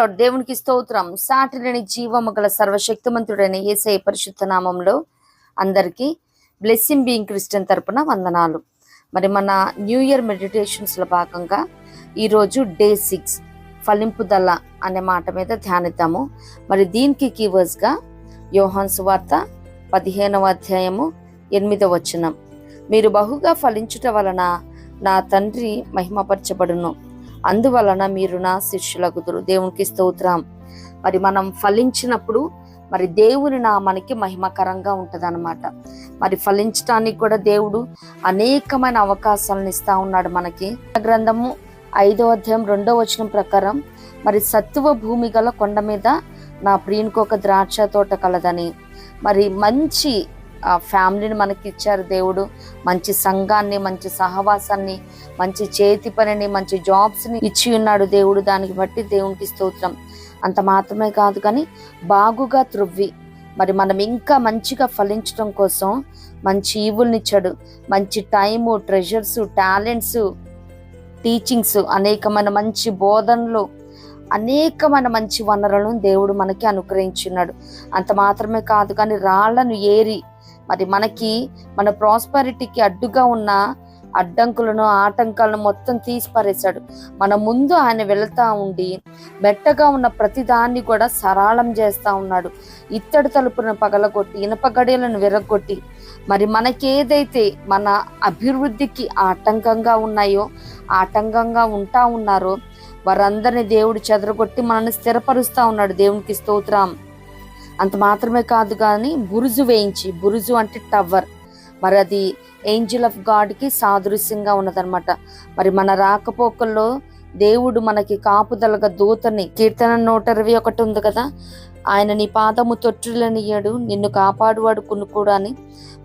Lord. దేవునికి స్తోత్రం. సాటిలేని జీవము గల సర్వశక్తిమంతుడైన యేసయ్య పరిశుద్ధ నామంలో అందరికీ బ్లెస్సింగ్ బీయింగ్ క్రిస్టియన్ తరపున వందనాలు. మరి మన న్యూ ఇయర్ మెడిటేషన్స్లో భాగంగా ఈరోజు డే 6 ఫలింపుదల అనే మాట మీద ధ్యానిద్దాము. మరి దీనికి కీవర్డ్స్గా యోహాను సువార్త 15వ అధ్యాయము 8వ వచనం. మీరు బహుగా ఫలించుట వలన నా తండ్రి మహిమపరచబడును, అందువలన మీరు నా శిష్యులగుదురు. దేవునికి స్తోత్రం. మరి మనం ఫలించినప్పుడు మరి దేవుని నామానికి మహిమకరంగా ఉంటుంది అనమాట. మరి ఫలించడానికి కూడా దేవుడు అనేకమైన అవకాశాలను ఇస్తా ఉన్నాడు మనకి. గ్రంథము 5వ అధ్యాయం 2వ వచనం ప్రకారం మరి సత్తువ భూమి గల కొండ మీద నా ప్రియునికి ఒక ద్రాక్ష తోట కలదని, మరి మంచి ఫ్యామిలీని మనకి ఇచ్చారు దేవుడు. మంచి సంఘాన్ని, మంచి సహవాసాన్ని, మంచి చేతి పనిని, మంచి జాబ్స్ని ఇచ్చి ఉన్నాడు దేవుడు. దానికి బట్టి దేవునికి స్తోత్రం. అంత మాత్రమే కాదు కానీ బాగుగా త్రొవ్వి మరి మనం ఇంకా మంచిగా ఫలించడం కోసం మంచి ఈవుల్ని ఇచ్చాడు. మంచి టైము, ట్రెజర్స్, టాలెంట్స్, టీచింగ్స్, అనేకమైన మంచి బోధనలు, అనేకమైన మంచి వనరులను దేవుడు మనకి అనుగ్రహించున్నాడు. అంత మాత్రమే కాదు కానీ రాళ్లను ఏరి మరి మనకి మన ప్రాస్పరిటీకి అడ్డుగా ఉన్న అడ్డంకులను, ఆటంకాలను మొత్తం తీసి పారేశాడు. మన ముందు ఆయన వెళ్తా ఉండి మెట్టగా ఉన్న ప్రతిదాన్ని కూడా సరళం చేస్తా ఉన్నాడు. ఇత్తడి తలుపులను పగలగొట్టి, ఇనప గడియలను విరగొట్టి మరి మనకేదైతే మన అభివృద్ధికి ఆటంకంగా ఉన్నాయో, ఆటంకంగా ఉంటా ఉన్నారో వారందరినీ దేవుడు చెదరగొట్టి మనల్ని స్థిరపరుస్తా ఉన్నాడు. దేవునికి స్తోత్రం. అంత మాత్రమే కాదు కానీ బురుజు వేయించి, బురుజు అంటే టవర్, మరి అది ఏంజిల్ ఆఫ్ గాడ్కి సాదృశ్యంగా ఉన్నదనమాట. మరి మన రాకపోకల్లో దేవుడు మనకి కాపుదలగా దూతని, కీర్తన 121 ఉంది కదా, ఆయన నీ పాదము తొట్టిల్లనియ్యాడు, నిన్ను కాపాడువాడు కొనుక్కోడు అని.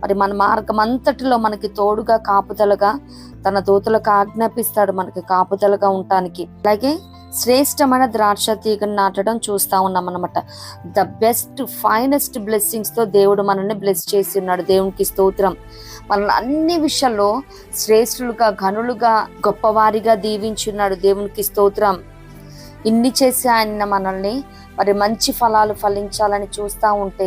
మరి మన మార్గం అంతటిలో మనకి తోడుగా కాపుదలగా తన దూతలకు ఆజ్ఞాపిస్తాడు మనకి కాపుదలగా ఉండటానికి. అలాగే శ్రేష్టమైన ద్రాక్ష తీగను నాటడం చూస్తూ ఉన్నాం అన్నమాట. ద బెస్ట్ ఫైనెస్ట్ బ్లెస్సింగ్స్తో దేవుడు మనల్ని బ్లెస్ చేసి ఉన్నాడు. దేవునికి స్తోత్రం. మనల్ని అన్ని విషయాల్లో శ్రేష్ఠులుగా, ఘనులుగా, గొప్పవారిగా దీవించున్నాడు. దేవునికి స్తోత్రం. ఇన్ని చేసి ఆయన మనల్ని మరి మంచి ఫలాలు ఫలించాలని చూస్తూ ఉంటే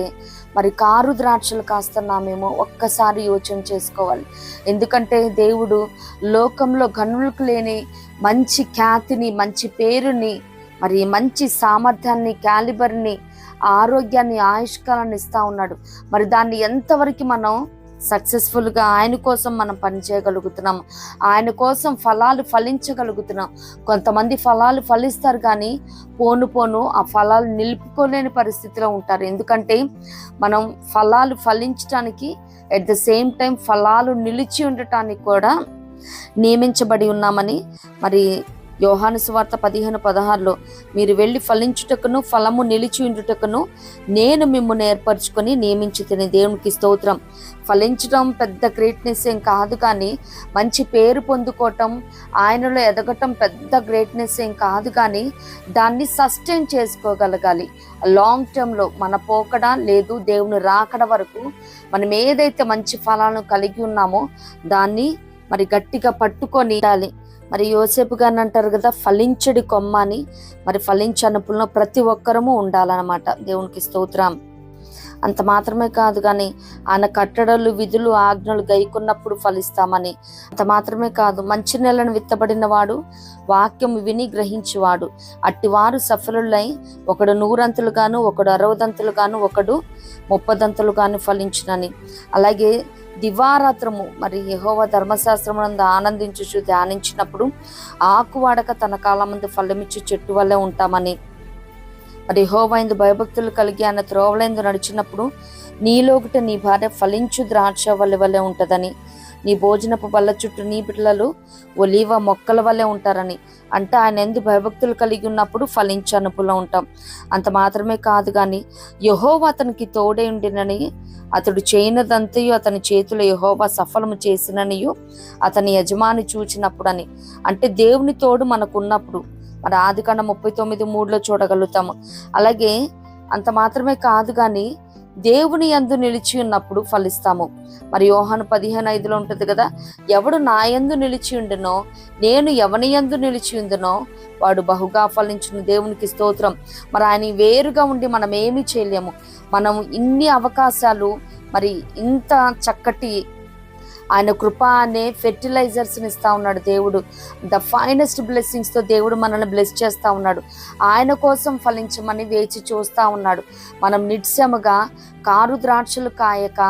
మరి కారు ద్రాక్షలు కాస్తున్నామేమో ఒక్కసారి యోచన చేసుకోవాలి. ఎందుకంటే దేవుడు లోకంలో గనులకు లేని మంచి ఖ్యాతిని, మంచి పేరుని, మరి మంచి సామర్థ్యాన్ని, క్యాలిబర్ని, ఆరోగ్యాన్ని, ఆయుష్కాలాన్ని ఇస్తా ఉన్నాడు. మరి దాన్ని ఎంతవరకు మనం సక్సెస్ఫుల్గా ఆయన కోసం మనం పనిచేయగలుగుతున్నాం, ఆయన కోసం ఫలాలు ఫలించగలుగుతున్నాం. కొంతమంది ఫలాలు ఫలిస్తారు కానీ పోను ఆ ఫలాలు నిలుపుకోలేని పరిస్థితిలో ఉంటారు. ఎందుకంటే మనం ఫలాలు ఫలించడానికి ఎట్ ద సేమ్ టైం ఫలాలు నిలిచి ఉండటానికి కూడా నియమించబడి ఉన్నామని మరి యోహాను సువార్త 15:16 మీరు వెళ్ళి ఫలించుటకును ఫలము నిలిచి ఉండుటకును నేను మిమ్మల్ని ఏర్పరచుకొని నియమించి తిని. దేవునికి స్తోత్రం. ఫలించడం పెద్ద గ్రేట్నెస్ ఏం కాదు కానీ మంచి పేరు పొందుకోవటం, ఆయనలో ఎదగటం పెద్ద గ్రేట్నెస్ ఏం కాదు కానీ దాన్ని సస్టైన్ చేసుకోగలగాలి. లాంగ్ టర్మ్లో మన పోకడ లేదు దేవుని రాకడ వరకు మనం ఏదైతే మంచి ఫలాలను కలిగి ఉన్నామో దాన్ని మరి గట్టిగా పట్టుకొని ఉండాలి. మరి యోసేపు గారిని అంటారు కదా, ఫలించడి కొమ్మ అని. మరి ఫలించనుపుల్లో ప్రతి ఒక్కరము ఉండాలన్నమాట. దేవునికి స్తోత్రం. అంత మాత్రమే కాదు కానీ ఆయన కట్టడలు, విధులు, ఆజ్ఞలు గైకున్నప్పుడు ఫలిస్తామని. అంత మాత్రమే కాదు, మంచి నెలను విత్తబడిన వాడు వాక్యం విని గ్రహించేవాడు అట్టివారు సఫలులై ఒకడు 100 గాను, ఒకడు 60 గాను, ఒకడు 30 గాను ఫలించునని. అలాగే దివారాత్రము మరి యెహోవా ధర్మశాస్త్రమునందు ఆనందించుచు ధ్యానించినప్పుడు ఆకువాడక తన కాలమందు ఫలమిచ్చు చెట్టు వల్లే ఉంటామని. మరి యెహోవా యందు భయభక్తులు కలిగి ఆయన త్రోవలందు నడిచినప్పుడు నీలోగిట నీ భార్య ఫలించు ద్రాక్ష వల్లే ఉంటుందని. నీ భోజనపు బల్ల చుట్టూ నీ పిల్లలు ఒలీవ మొక్కల వల్లే ఉంటారని. అంటే ఆయన ఎందు భయభక్తులు కలిగి ఉన్నప్పుడు ఫలించే అనుపులో ఉంటాం. అంత మాత్రమే కాదు కానీ యెహోవా అతనికి తోడే ఉండినని, అతడు చేయనదంతయు అతని చేతులు యెహోవా సఫలము చేసిననియు అతని యజమాని చూచినప్పుడు అని. అంటే దేవుని తోడు మనకు ఉన్నప్పుడు మరి ఆదికాండం 39:3 చూడగలుగుతాము. అలాగే అంత మాత్రమే కాదు కానీ దేవుని యందు నిలిచి ఉన్నప్పుడు ఫలిస్తాము. మరి యోహాను 15:5 ఉంటుంది కదా, ఎవడు నా యందు నిలిచి ఉండునో, నేను ఎవని యందు నిలిచి ఉండునో వాడు బహుగా ఫలించును. దేవునికి స్తోత్రం. మరి ఆయన వేరుగా ఉండి మనం ఏమీ చేయలేము. మనం ఇన్ని అవకాశాలు, మరి ఇంత చక్కటి ఆయన కృప అనే ఫెర్టిలైజర్స్ని ఇస్తా ఉన్నాడు దేవుడు. ద ఫైనెస్ట్ బ్లెస్సింగ్స్తో దేవుడు మనల్ని బ్లెస్ చేస్తూ ఉన్నాడు. ఆయన కోసం ఫలించమని వేచి చూస్తూ ఉన్నాడు. మనం నిత్యముగా కారు ద్రాక్షలు కాయక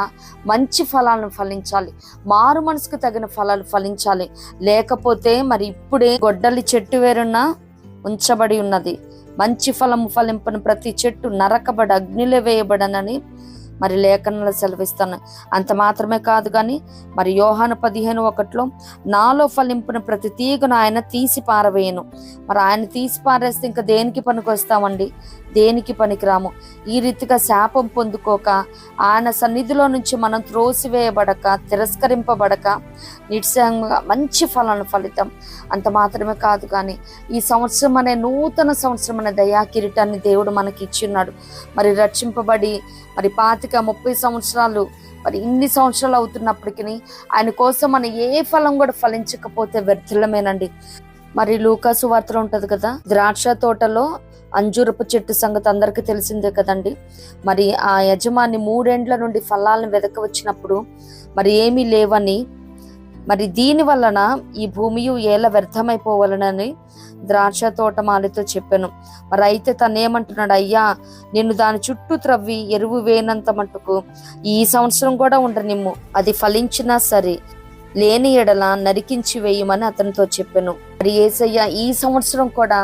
మంచి ఫలాలను ఫలించాలి. మారు మనసుకు తగిన ఫలాలు ఫలించాలి. లేకపోతే మరి ఇప్పుడే గొడ్డలి చెట్టు వేరున ఉంచబడి ఉన్నది. మంచి ఫలము ఫలింపని ప్రతి చెట్టు నరకబడి అగ్నిలో వేయబడనని మరి లేఖనంలో సెలవిస్తాను. అంత మాత్రమే కాదు కానీ మరి యోహాను 15:1 నాలో ఫలింపున ప్రతి తీగను ఆయన తీసి పారవేయను. మరి ఆయన తీసి పారేస్తే ఇంకా దేనికి పనికి వస్తామండి? దేనికి పనికిరాము. ఈ రీతిగా శాపం పొందుకోక ఆయన సన్నిధిలో నుంచి మనం త్రోసివేయబడక తిరస్కరింపబడక నిశ్చయంగా మంచి ఫలాలను ఫలితం. అంత మాత్రమే కాదు కానీ ఈ సంవత్సరం అనే నూతన సంవత్సరం అనే దయా కిరీటాన్ని దేవుడు మనకి ఇచ్చిన్నాడు. మరి రక్షింపబడి మరి 25-30 సంవత్సరాలు మరి ఇన్ని సంవత్సరాలు అవుతున్నప్పటికీ ఆయన కోసం మనం ఏ ఫలం కూడా ఫలించకపోతే వ్యర్థులమేనండి. మరి లూకా సువార్తలో ఉంటది కదా, ద్రాక్ష తోటలో అంజూరపు చెట్టు సంగతి అందరికీ తెలిసిందే కదండి. మరి ఆ యజమాని 3 ఏండ్ల నుండి ఫలాలను వెదక వచ్చినప్పుడు మరి ఏమీ లేవని, మరి దీని వలన ఈ భూమియు ఏల వ్యర్థమైపోవాలనని ద్రాక్ష తోటమాలితో చెప్పాను. మరి అయితే తను ఏమంటున్నాడు, అయ్యా నేను దాని చుట్టూ త్రవ్వి ఎరువు వేయనంత మట్టుకు ఈ సంవత్సరం కూడా ఉండనిమ్ము, అది ఫలించినా సరే, లేని ఎడల నరికించి వేయమని అతనితో చెప్పాను. మరి యేసయ్య ఈ సంవత్సరం కూడా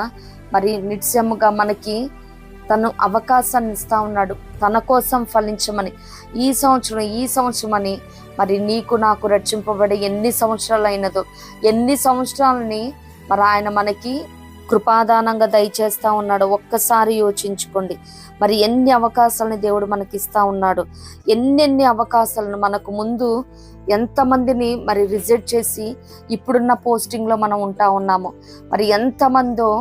మరి నిత్యముగా మనకి తను అవకాశాన్ని ఇస్తా ఉన్నాడు తన కోసం ఫలించమని. ఈ సంవత్సరం అని మరి నీకు నాకు రక్షింపబడి ఎన్ని సంవత్సరాలు అయినదో, ఎన్ని సంవత్సరాలని మరి ఆయన మనకి కృపాదానంగా దయచేస్తా ఉన్నాడు. ఒక్కసారి యోచించుకోండి. మరి ఎన్ని అవకాశాలని దేవుడు మనకి ఇస్తా ఉన్నాడు. ఎన్నెన్ని అవకాశాలను మనకు ముందు ఎంతమందిని మరి రిజెక్ట్ చేసి ఇప్పుడున్న పోస్టింగ్లో మనం ఉంటా ఉన్నాము. మరి ఎంతమందో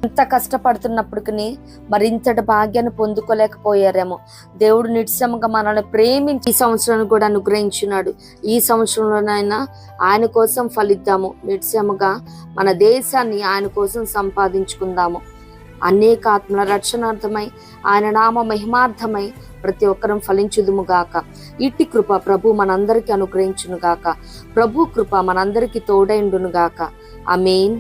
ఎంత కష్టపడుతున్నప్పటికీ మరి ఇంతటి భాగ్యాన్ని పొందుకోలేకపోయారేమో. దేవుడు నిశ్చయంగా మనల్ని ప్రేమించి ఈ సంవత్సరాన్ని కూడా అనుగ్రహించున్నాడు. ఈ సంవత్సరంలోనైనా ఆయన కోసం ఫలిద్దాము. నిశ్చయంగా మన దేశాన్ని ఆయన కోసం సంపాదించుకుందాము. అనేక ఆత్మల రక్షణార్థమై ఆయన నామ మహిమార్థమై ప్రతి ఒక్కరం ఫలించుదుము గాక. ఇట్టి కృప ప్రభు మనందరికీ అనుగ్రహించును గాక. ప్రభు కృప మనందరికీ తోడైండును గాక. ఆమేన్.